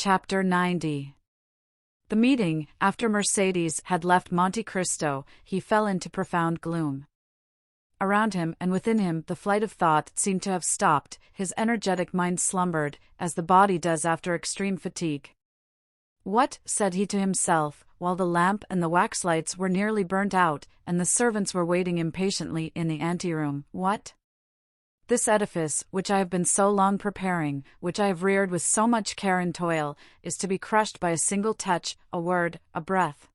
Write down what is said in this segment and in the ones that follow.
Chapter 90. The meeting, after Mercedes had left Monte Cristo, he fell into profound gloom. Around him and within him the flight of thought seemed to have stopped, his energetic mind slumbered, as the body does after extreme fatigue. "What," said he to himself, while the lamp and the wax lights were nearly burnt out, and the servants were waiting impatiently in the anteroom, "what? This edifice, which I have been so long preparing, which I have reared with so much care and toil, is to be crushed by a single touch, a word, a breath.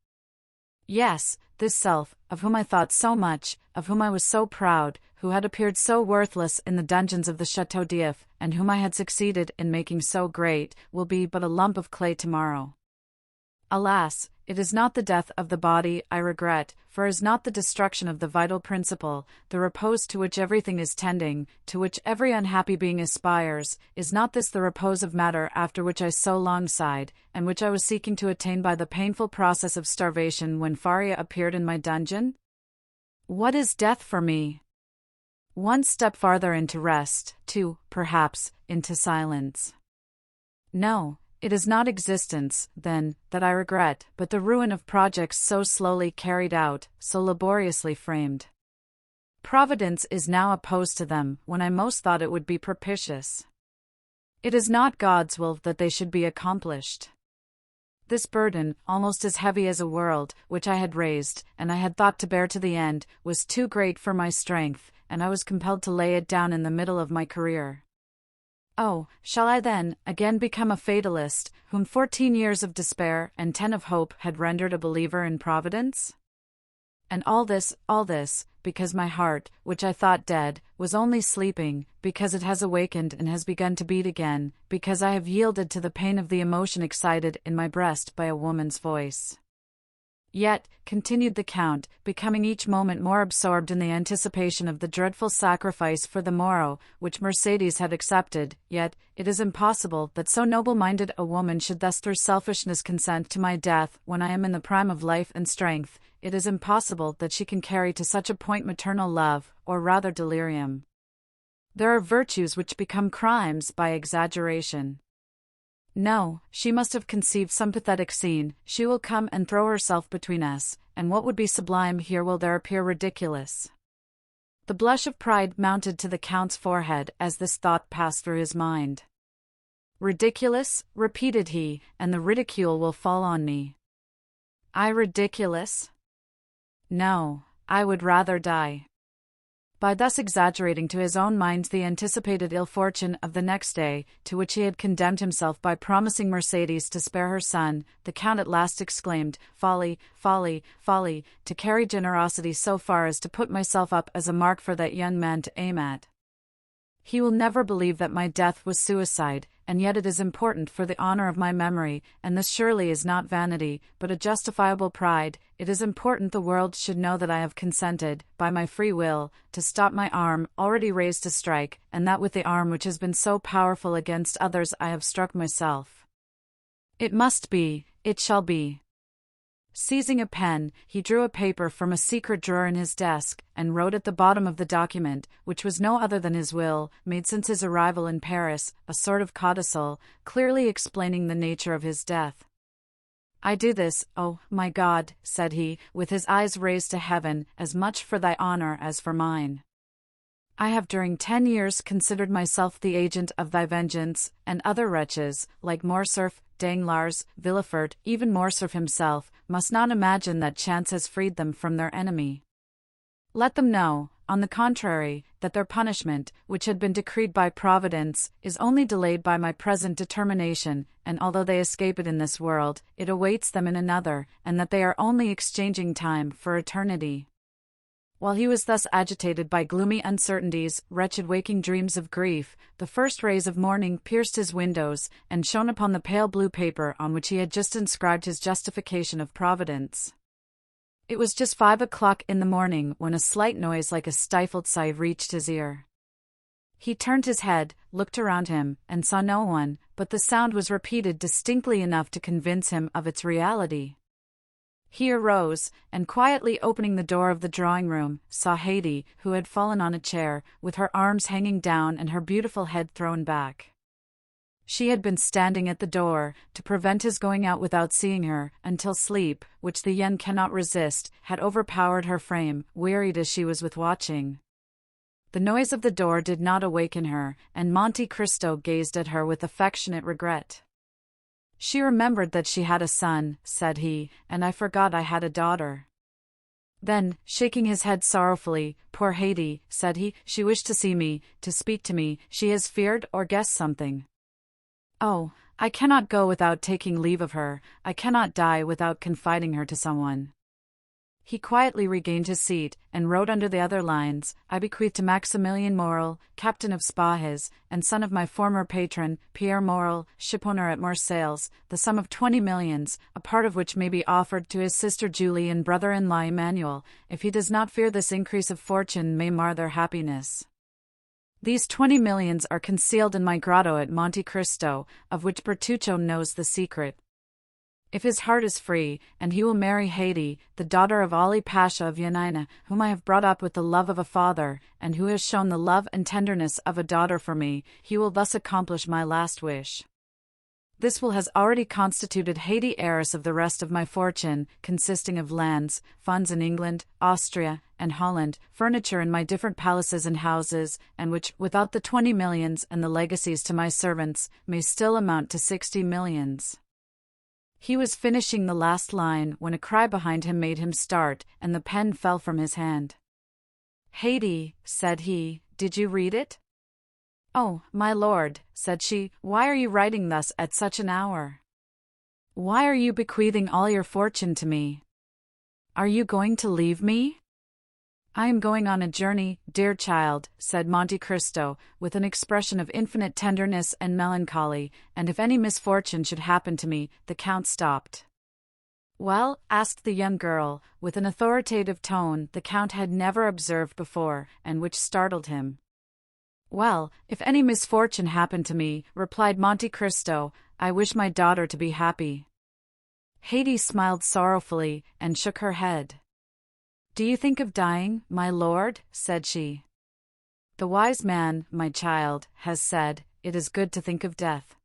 Yes, this self, of whom I thought so much, of whom I was so proud, who had appeared so worthless in the dungeons of the Château d'If, and whom I had succeeded in making so great, will be but a lump of clay tomorrow. Alas, it is not the death of the body I regret, for is not the destruction of the vital principle, the repose to which everything is tending, to which every unhappy being aspires, is not this the repose of matter after which I so long sighed, and which I was seeking to attain by the painful process of starvation when Faria appeared in my dungeon? What is death for me? One step farther into rest, two, perhaps, into silence. No. It is not existence, then, that I regret, but the ruin of projects so slowly carried out, so laboriously framed. Providence is now opposed to them, when I most thought it would be propitious. It is not God's will that they should be accomplished. This burden, almost as heavy as a world, which I had raised, and I had thought to bear to the end, was too great for my strength, and I was compelled to lay it down in the middle of my career. Oh, shall I then, again become a fatalist, whom 14 years of despair and 10 of hope had rendered a believer in Providence? And all this, because my heart, which I thought dead, was only sleeping, because it has awakened and has begun to beat again, because I have yielded to the pain of the emotion excited in my breast by a woman's voice. Yet, continued the Count, becoming each moment more absorbed in the anticipation of the dreadful sacrifice for the morrow, which Mercedes had accepted, yet, it is impossible that so noble-minded a woman should thus through selfishness consent to my death when I am in the prime of life and strength. It is impossible that she can carry to such a point maternal love, or rather delirium. There are virtues which become crimes by exaggeration. No, she must have conceived some pathetic scene, she will come and throw herself between us, and what would be sublime here will there appear ridiculous. The blush of pride mounted to the Count's forehead as this thought passed through his mind. Ridiculous, repeated he, and the ridicule will fall on me. I ridiculous? No, I would rather die. By thus exaggerating to his own mind the anticipated ill fortune of the next day, to which he had condemned himself by promising Mercedes to spare her son, the Count at last exclaimed, "Folly, folly, folly, to carry generosity so far as to put myself up as a mark for that young man to aim at. He will never believe that my death was suicide, and yet it is important for the honor of my memory, and this surely is not vanity, but a justifiable pride. It is important the world should know that I have consented, by my free will, to stop my arm, already raised to strike, and that with the arm which has been so powerful against others I have struck myself. It must be, it shall be." Seizing a pen, he drew a paper from a secret drawer in his desk, and wrote at the bottom of the document, which was no other than his will, made since his arrival in Paris, a sort of codicil, clearly explaining the nature of his death. "I do this, oh, my God," said he, with his eyes raised to heaven, "as much for thy honor as for mine. I have during 10 years considered myself the agent of thy vengeance, and other wretches, like Morcerf, Danglars, Villefort, even Morcerf himself, must not imagine that chance has freed them from their enemy. Let them know, on the contrary, that their punishment, which had been decreed by Providence, is only delayed by my present determination, and although they escape it in this world, it awaits them in another, and that they are only exchanging time for eternity." While he was thus agitated by gloomy uncertainties, wretched waking dreams of grief, the first rays of morning pierced his windows, and shone upon the pale blue paper on which he had just inscribed his justification of Providence. It was just 5 o'clock in the morning when a slight noise like a stifled sigh reached his ear. He turned his head, looked around him, and saw no one, but the sound was repeated distinctly enough to convince him of its reality. He arose, and quietly opening the door of the drawing-room, saw Haydée, who had fallen on a chair, with her arms hanging down and her beautiful head thrown back. She had been standing at the door, to prevent his going out without seeing her, until sleep, which the yen cannot resist, had overpowered her frame, wearied as she was with watching. The noise of the door did not awaken her, and Monte Cristo gazed at her with affectionate regret. "She remembered that she had a son," said he, "and I forgot I had a daughter." Then, shaking his head sorrowfully, "Poor Haydée," said he, "she wished to see me, to speak to me, she has feared or guessed something. Oh, I cannot go without taking leave of her, I cannot die without confiding her to someone." He quietly regained his seat, and wrote under the other lines, "I bequeath to Maximilien Morel, captain of Spahiz, and son of my former patron, Pierre Morel, shipowner at Marseilles, the sum of 20 millions, a part of which may be offered to his sister Julie and brother-in-law Emmanuel, if he does not fear this increase of fortune may mar their happiness. These 20 millions are concealed in my grotto at Monte Cristo, of which Bertuccio knows the secret. If his heart is free, and he will marry Haydée, the daughter of Ali Pasha of Yanina, whom I have brought up with the love of a father, and who has shown the love and tenderness of a daughter for me, he will thus accomplish my last wish. This will has already constituted Haydée heiress of the rest of my fortune, consisting of lands, funds in England, Austria, and Holland, furniture in my different palaces and houses, and which, without the 20 millions and the legacies to my servants, may still amount to 60 millions. He was finishing the last line when a cry behind him made him start, and the pen fell from his hand. "Haydée," said he, "did you read it?" "Oh, my lord," said she, "why are you writing thus at such an hour? Why are you bequeathing all your fortune to me? Are you going to leave me?" "I am going on a journey, dear child," said Monte Cristo, with an expression of infinite tenderness and melancholy, "and if any misfortune should happen to me—" The count stopped. "Well?" asked the young girl, with an authoritative tone the count had never observed before, and which startled him. "Well, if any misfortune happen to me," replied Monte Cristo, "I wish my daughter to be happy." Haydée smiled sorrowfully, and shook her head. "Do you think of dying, my lord?" said she. "The wise man, my child, has said, it is good to think of death."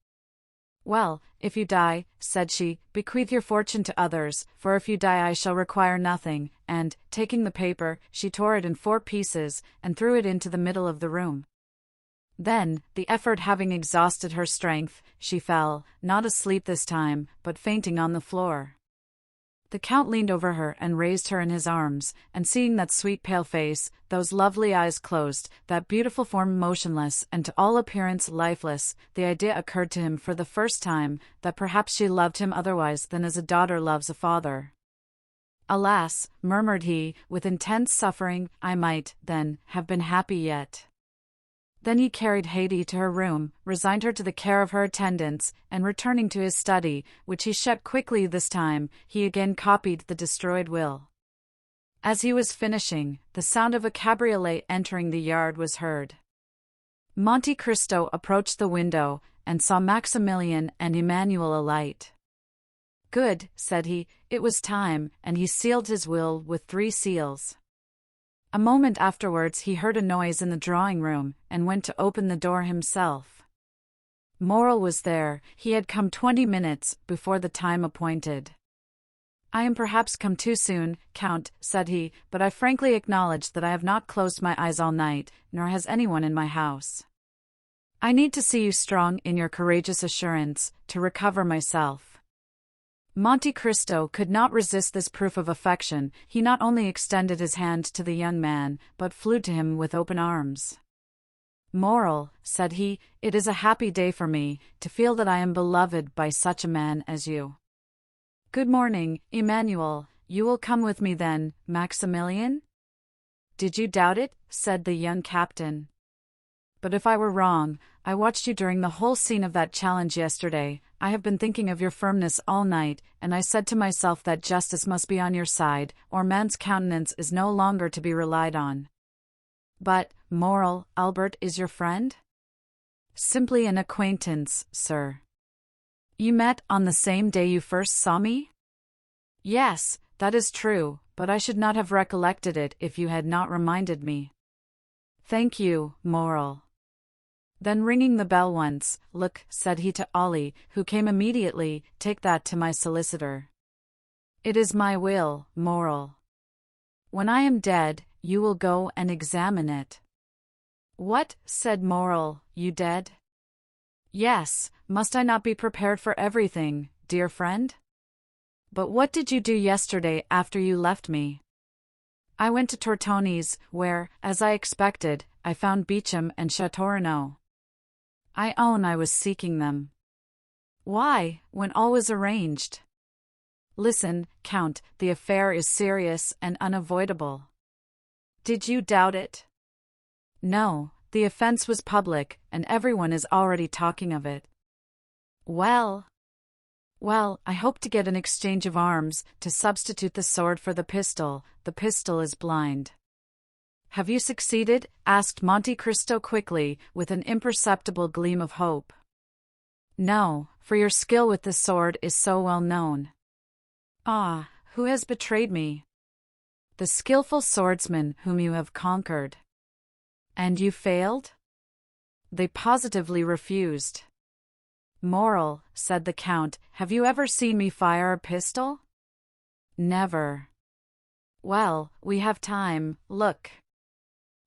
"Well, if you die," said she, "bequeath your fortune to others, for if you die I shall require nothing," and, taking the paper, she tore it in 4 pieces, and threw it into the middle of the room. Then, the effort having exhausted her strength, she fell, not asleep this time, but fainting on the floor. The count leaned over her and raised her in his arms, and seeing that sweet pale face, those lovely eyes closed, that beautiful form motionless and to all appearance lifeless, the idea occurred to him for the first time, that perhaps she loved him otherwise than as a daughter loves a father. "Alas," murmured he, with intense suffering, "I might, then, have been happy yet." Then he carried Haydée to her room, resigned her to the care of her attendants, and returning to his study, which he shut quickly this time, he again copied the destroyed will. As he was finishing, the sound of a cabriolet entering the yard was heard. Monte Cristo approached the window, and saw Maximilien and Emmanuel alight. "Good," said he, "it was time," and he sealed his will with 3 seals. A moment afterwards he heard a noise in the drawing-room, and went to open the door himself. Morel was there. He had come 20 minutes before the time appointed. "I am perhaps come too soon, Count," said he, "but I frankly acknowledge that I have not closed my eyes all night, nor has anyone in my house. I need to see you strong in your courageous assurance, to recover myself." Monte Cristo could not resist this proof of affection. He not only extended his hand to the young man, but flew to him with open arms. "Morel," said he, "it is a happy day for me, to feel that I am beloved by such a man as you." "Good morning, Emmanuel. You will come with me then, Maximilien?" "Did you doubt it?" said the young captain. "But if I were wrong, I watched you during the whole scene of that challenge yesterday. I have been thinking of your firmness all night, and I said to myself that justice must be on your side, or man's countenance is no longer to be relied on." "But, Morel, Albert is your friend?" "Simply an acquaintance, sir." "You met on the same day you first saw me?" "Yes, that is true, but I should not have recollected it if you had not reminded me." "Thank you, Morel." Then ringing the bell once, "Look," said he to Ollie, who came immediately, "take that to my solicitor. It is my will, moral. When I am dead, you will go and examine it." "What," said Moral, "you dead?" "Yes, must I not be prepared for everything, dear friend? But what did you do yesterday after you left me?" "I went to Tortoni's, where, as I expected, I found Beauchamp and Chateaurenaud. I own I was seeking them." "Why, when all was arranged?" "Listen, Count, the affair is serious and unavoidable." "Did you doubt it?" "No, the offense was public, and everyone is already talking of it." "Well, I hope to get an exchange of arms, to substitute the sword for the pistol. The pistol is blind." "Have you succeeded?" asked Monte Cristo quickly, with an imperceptible gleam of hope. "No, for your skill with the sword is so well known." "Ah, who has betrayed me?" "The skillful swordsman whom you have conquered." "And you failed?" "They positively refused." "Moral," said the Count, "have you ever seen me fire a pistol?" "Never." "Well, we have time, look."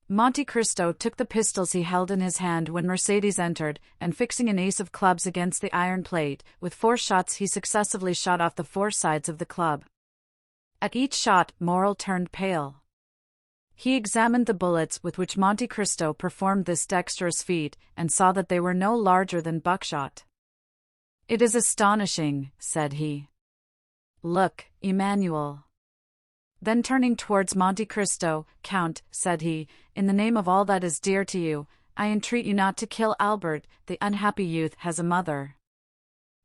Monte Cristo took the pistols he held in his hand when Mercédès entered, and fixing an ace of clubs against the iron plate, with 4 shots he successively shot off the 4 sides of the club. At each shot, Moral turned pale. He examined the bullets with which Monte Cristo performed this dexterous feat, and saw that they were no larger than buckshot. "It is astonishing," said he. "Look, Emmanuel." Then turning towards Monte Cristo, "Count," said he, "in the name of all that is dear to you, I entreat you not to kill Albert. The unhappy youth has a mother."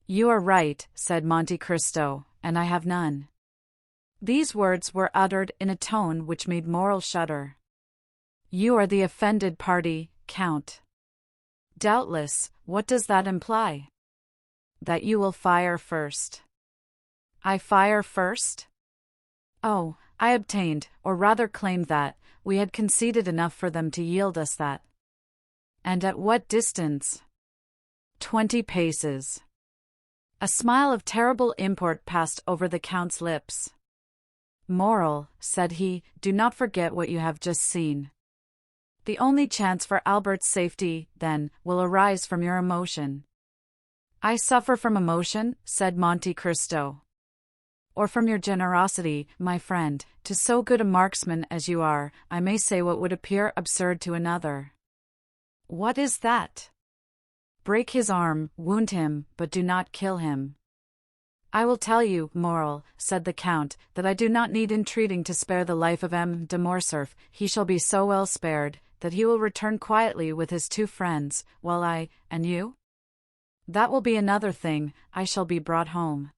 "You are right," said Monte Cristo, "and I have none." These words were uttered in a tone which made Moral shudder. "You are the offended party, Count." "Doubtless, what does that imply?" "That you will fire first." "I fire first?" "Oh, I obtained, or rather claimed that, we had conceded enough for them to yield us that." "And at what distance?" 20 paces. A smile of terrible import passed over the Count's lips. "Moral," said he, "do not forget what you have just seen. The only chance for Albert's safety, then, will arise from your emotion." "I suffer from emotion," said Monte Cristo. "Or from your generosity, my friend. To so good a marksman as you are, I may say what would appear absurd to another." "What is that?" "Break his arm, wound him, but do not kill him." "I will tell you, Moral," said the Count, "that I do not need entreating to spare the life of M. de Morcerf. He shall be so well spared, that he will return quietly with his 2 friends, while and you?" "That will be another thing, I shall be brought home."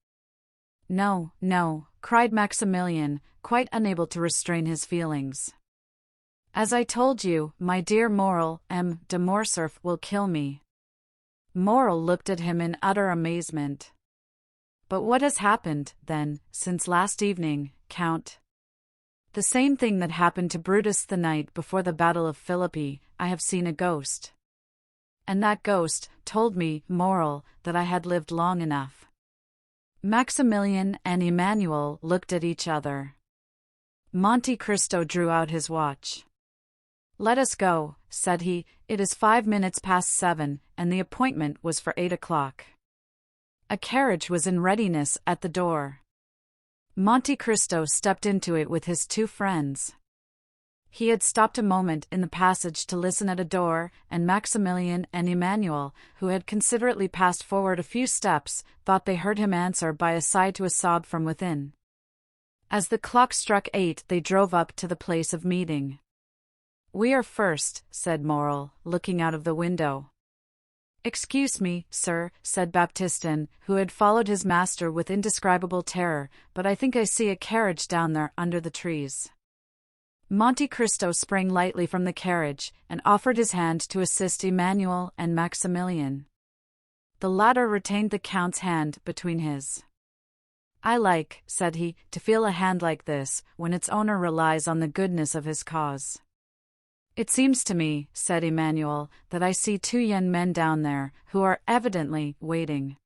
"No, no," cried Maximilian, quite unable to restrain his feelings. "As I told you, my dear Moral, M. de Morcerf will kill me." Moral looked at him in utter amazement. "But what has happened, then, since last evening, Count?" "The same thing that happened to Brutus the night before the Battle of Philippi. I have seen a ghost. And that ghost told me, Moral, that I had lived long enough." Maximilian and Emmanuel looked at each other. Monte Cristo drew out his watch. "Let us go," said he, "it is 5 minutes past 7, and the appointment was for 8 o'clock. A carriage was in readiness at the door. Monte Cristo stepped into it with his 2 friends. He had stopped a moment in the passage to listen at a door, and Maximilian and Emmanuel, who had considerately passed forward a few steps, thought they heard him answer by a sigh to a sob from within. As the clock struck 8, they drove up to the place of meeting. "We are first," said Moral, looking out of the window. "Excuse me, sir," said Baptistin, who had followed his master with indescribable terror, "but I think I see a carriage down there under the trees." Monte Cristo sprang lightly from the carriage, and offered his hand to assist Emmanuel and Maximilian. The latter retained the Count's hand between his. "I like," said he, "to feel a hand like this, when its owner relies on the goodness of his cause." It seems to me, said Emmanuel, that I see two young men down there, who are evidently waiting.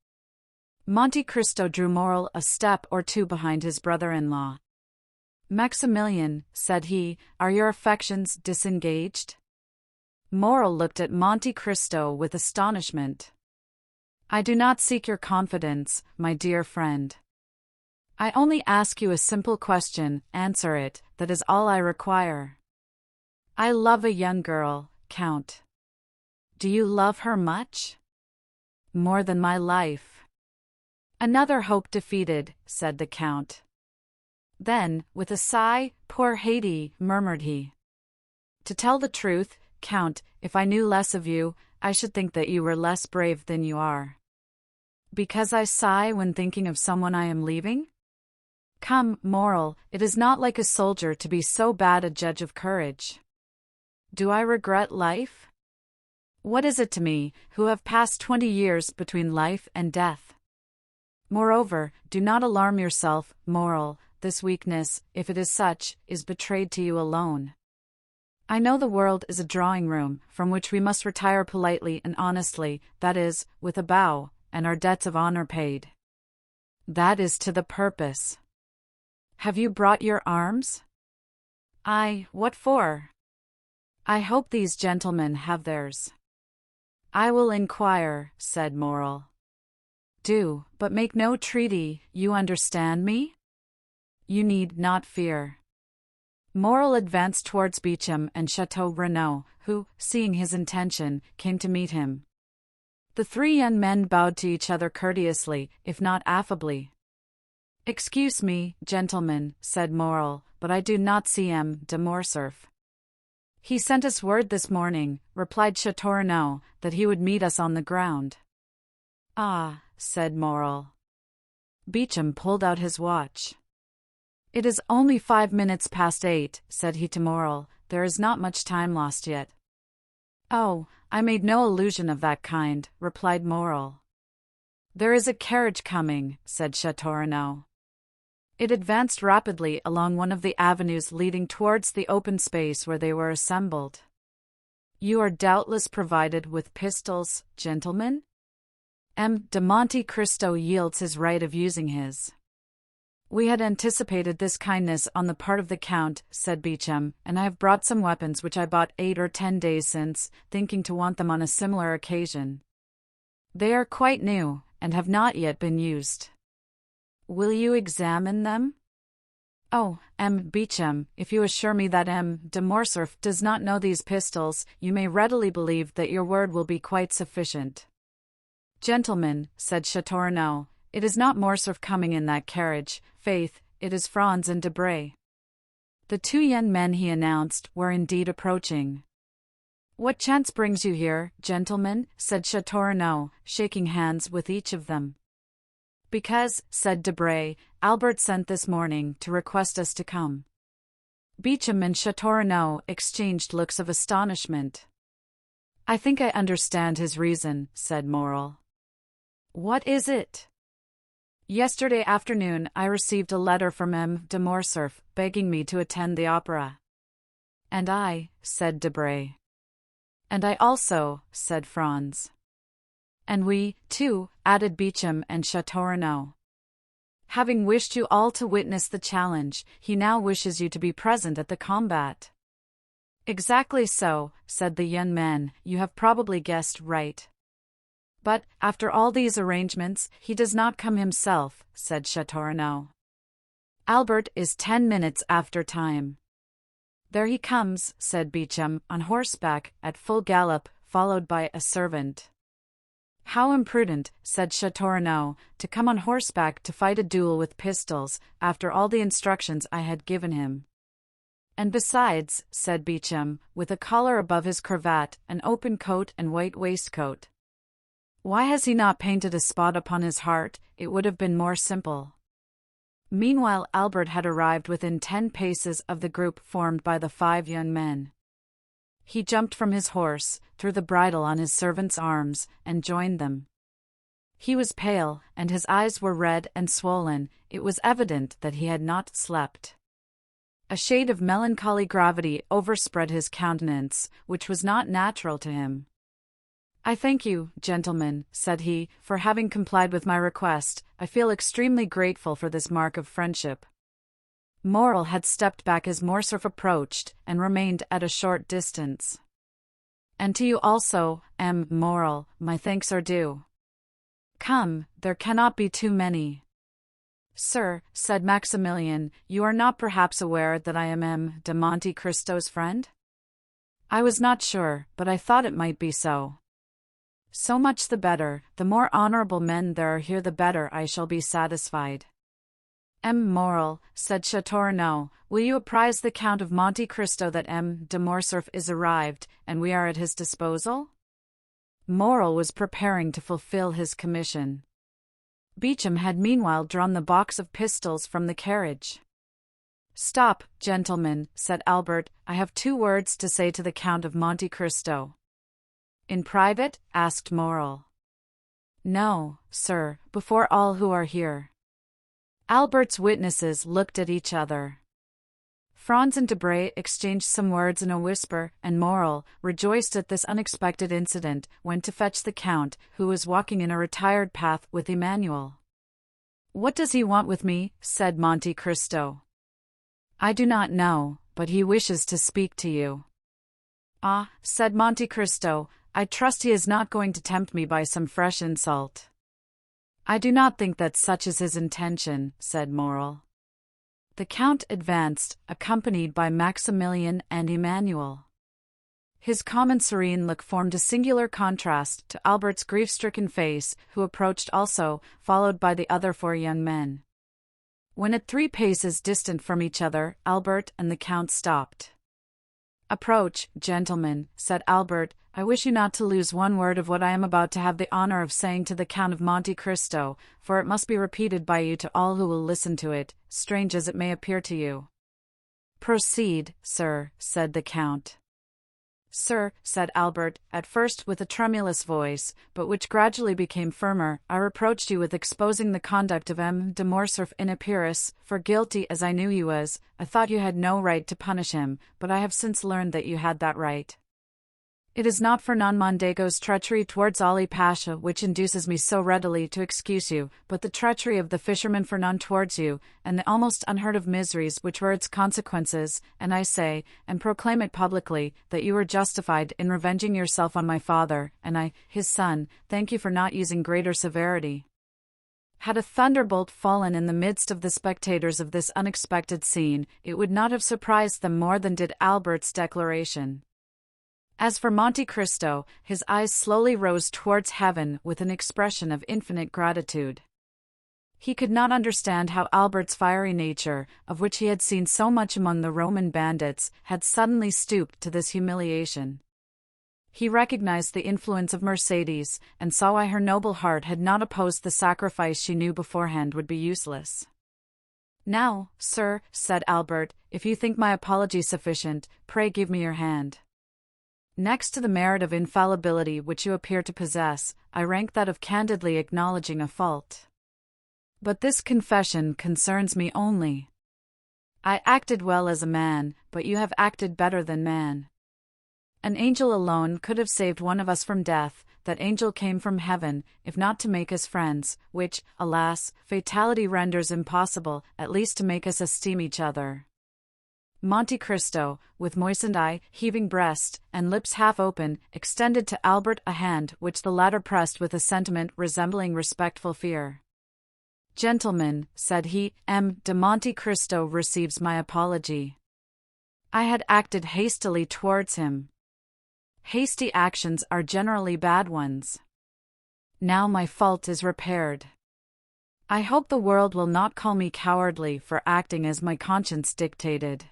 Monte Cristo drew Morel a step or two behind his brother-in-law. Maximilian, said he, are your affections disengaged? Morel looked at Monte Cristo with astonishment. I do not seek your confidence, my dear friend. I only ask you a simple question, answer it, that is all I require. I love a young girl, Count. Do you love her much? More than my life. Another hope defeated, said the Count. Then, with a sigh, poor Haydée, murmured he. To tell the truth, Count, if I knew less of you, I should think that you were less brave than you are. Because I sigh when thinking of someone I am leaving? Come, Morel, it is not like a soldier to be so bad a judge of courage. Do I regret life? What is it to me, who have passed 20 years between life and death? Moreover, do not alarm yourself, Morel, this weakness, if it is such, is betrayed to you alone. I know the world is a drawing-room, from which we must retire politely and honestly, that is, with a bow, and our debts of honor paid. That is to the purpose. Have you brought your arms? Aye, what for? I hope these gentlemen have theirs. I will inquire, said Morel. Do, but make no treaty, you understand me? You need not fear. Morel advanced towards Beauchamp and Chateau Renaud, who, seeing his intention, came to meet him. The three young men bowed to each other courteously, if not affably. Excuse me, gentlemen, said Morel, but I do not see M. de Morcerf. He sent us word this morning, replied Chateau Renaud, that he would meet us on the ground. Ah, said Morel. Beauchamp pulled out his watch. It is only 5 minutes past 8, said he to Morel, there is not much time lost yet. Oh, I made no illusion of that kind, replied Morel. There is a carriage coming, said Chateau Renaud. It advanced rapidly along one of the avenues leading towards the open space where they were assembled. You are doubtless provided with pistols, gentlemen? M. de Monte Cristo yields his right of using his. We had anticipated this kindness on the part of the Count, said Beauchamp, and I have brought some weapons which I bought 8 or 10 days since, thinking to want them on a similar occasion. They are quite new, and have not yet been used. Will you examine them? Oh, M. Beauchamp, if you assure me that M. de Morcerf does not know these pistols, you may readily believe that your word will be quite sufficient. Gentlemen, said Chateau Renaud, it is not Morcerf coming in that carriage, faith, it is Franz and Debray. The two young men, he announced, were indeed approaching. What chance brings you here, gentlemen? Said Chateau Renaud, shaking hands with each of them. Because, said Debray, Albert sent this morning to request us to come. Beauchamp and Chateau Renaud exchanged looks of astonishment. I think I understand his reason, said Morel. What is it? Yesterday afternoon I received a letter from M. de Morcerf begging me to attend the opera. And I, said Debray. And I also, said Franz. And we, too, added Beauchamp and Chateau Renaud. Having wished you all to witness the challenge, he now wishes you to be present at the combat. Exactly so, said the young man, you have probably guessed right. But, after all these arrangements, he does not come himself, said Chateau Renaud. Albert is 10 minutes after time. There he comes, said Beauchamp, on horseback, at full gallop, followed by a servant. How imprudent, said Chateau Renaud, to come on horseback to fight a duel with pistols, after all the instructions I had given him. And besides, said Beauchamp, with a collar above his cravat, an open coat and white waistcoat. Why has he not painted a spot upon his heart? It would have been more simple. Meanwhile Albert had arrived within 10 paces of the group formed by the 5 young men. He jumped from his horse, threw the bridle on his servant's arms, and joined them. He was pale, and his eyes were red and swollen. It was evident that he had not slept. A shade of melancholy gravity overspread his countenance, which was not natural to him. "I thank you, gentlemen," said he, "for having complied with my request. I feel extremely grateful for this mark of friendship." Morel had stepped back as Morcerf approached, and remained at a short distance. "And to you also, M. Morel, my thanks are due. Come, there cannot be too many." "Sir," said Maximilian, "you are not perhaps aware that I am M. de Monte Cristo's friend?" "I was not sure, but I thought it might be so." "So much the better. The more honorable men there are here the better I shall be satisfied." "M. Morel," said Château, "will you apprise the Count of Monte Cristo that M. de Morcerf is arrived, and we are at his disposal?" Morel was preparing to fulfill his commission. Beauchamp had meanwhile drawn the box of pistols from the carriage. "Stop, gentlemen," said Albert, "I have 2 words to say to the Count of Monte Cristo." "In private?" asked Morel. "No, sir, before all who are here." Albert's witnesses looked at each other. Franz and Debray exchanged some words in a whisper, and Morel, rejoiced at this unexpected incident, went to fetch the Count, who was walking in a retired path with Emmanuel. "What does he want with me?" said Monte Cristo. "I do not know, but he wishes to speak to you." "Ah," said Monte Cristo, "I trust he is not going to tempt me by some fresh insult." "I do not think that such is his intention," said Morel. The Count advanced, accompanied by Maximilian and Emmanuel. His calm and serene look formed a singular contrast to Albert's grief-stricken face, who approached also, followed by the other 4 young men. When at 3 paces distant from each other, Albert and the Count stopped. "Approach, gentlemen," said Albert. "I wish you not to lose one word of what I am about to have the honor of saying to the Count of Monte Cristo, for it must be repeated by you to all who will listen to it, strange as it may appear to you." "Proceed, sir," said the Count. "Sir," said Albert, at first with a tremulous voice, but which gradually became firmer, "I reproached you with exposing the conduct of M. de Morcerf in Epirus, for guilty as I knew he was, I thought you had no right to punish him, but I have since learned that you had that right. It is not Fernand Mondego's treachery towards Ali Pasha which induces me so readily to excuse you, but the treachery of the fisherman Fernand towards you, and the almost unheard-of miseries which were its consequences, and I say, and proclaim it publicly, that you were justified in revenging yourself on my father, and I, his son, thank you for not using greater severity." Had a thunderbolt fallen in the midst of the spectators of this unexpected scene, it would not have surprised them more than did Albert's declaration. As for Monte Cristo, his eyes slowly rose towards heaven with an expression of infinite gratitude. He could not understand how Albert's fiery nature, of which he had seen so much among the Roman bandits, had suddenly stooped to this humiliation. He recognized the influence of Mercédès, and saw why her noble heart had not opposed the sacrifice she knew beforehand would be useless. "Now, sir," said Albert, "if you think my apology sufficient, pray give me your hand. Next to the merit of infallibility which you appear to possess, I rank that of candidly acknowledging a fault. But this confession concerns me only. I acted well as a man, but you have acted better than man. An angel alone could have saved one of us from death. That angel came from heaven, if not to make us friends, which, alas, fatality renders impossible, at least to make us esteem each other." Monte Cristo, with moistened eye, heaving breast, and lips half open, extended to Albert a hand which the latter pressed with a sentiment resembling respectful fear. "Gentlemen," said he, "M. de Monte Cristo receives my apology. I had acted hastily towards him. Hasty actions are generally bad ones. Now my fault is repaired. I hope the world will not call me cowardly for acting as my conscience dictated.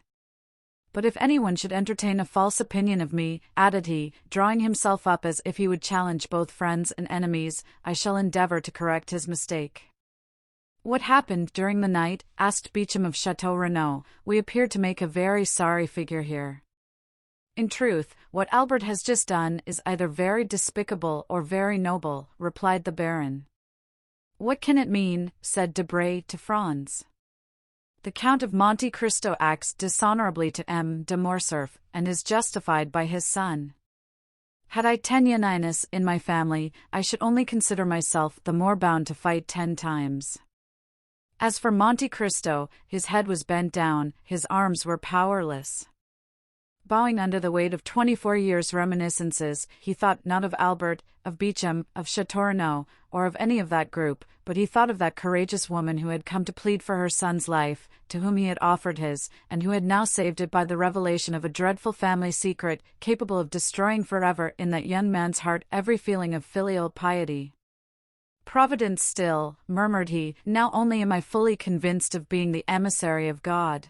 But if anyone should entertain a false opinion of me," added he, drawing himself up as if he would challenge both friends and enemies, "I shall endeavor to correct his mistake." "What happened during the night?" asked Beauchamp of Château Renaud. "We appear to make a very sorry figure here." "In truth, what Albert has just done is either very despicable or very noble," replied the Baron. "What can it mean?" said Debray to Franz. The Count of Monte Cristo acts dishonorably to M. de Morcerf, and is justified by his son. Had I 10 Yanninus in my family, I should only consider myself the more bound to fight 10 times. As for Monte Cristo, his head was bent down, his arms were powerless. Bowing under the weight of 24 years' reminiscences, he thought not of Albert, of Beauchamp, of Châteaurenaud, or of any of that group, but he thought of that courageous woman who had come to plead for her son's life, to whom he had offered his, and who had now saved it by the revelation of a dreadful family secret, capable of destroying forever in that young man's heart every feeling of filial piety. Providence still, murmured he, now only am I fully convinced of being the emissary of God.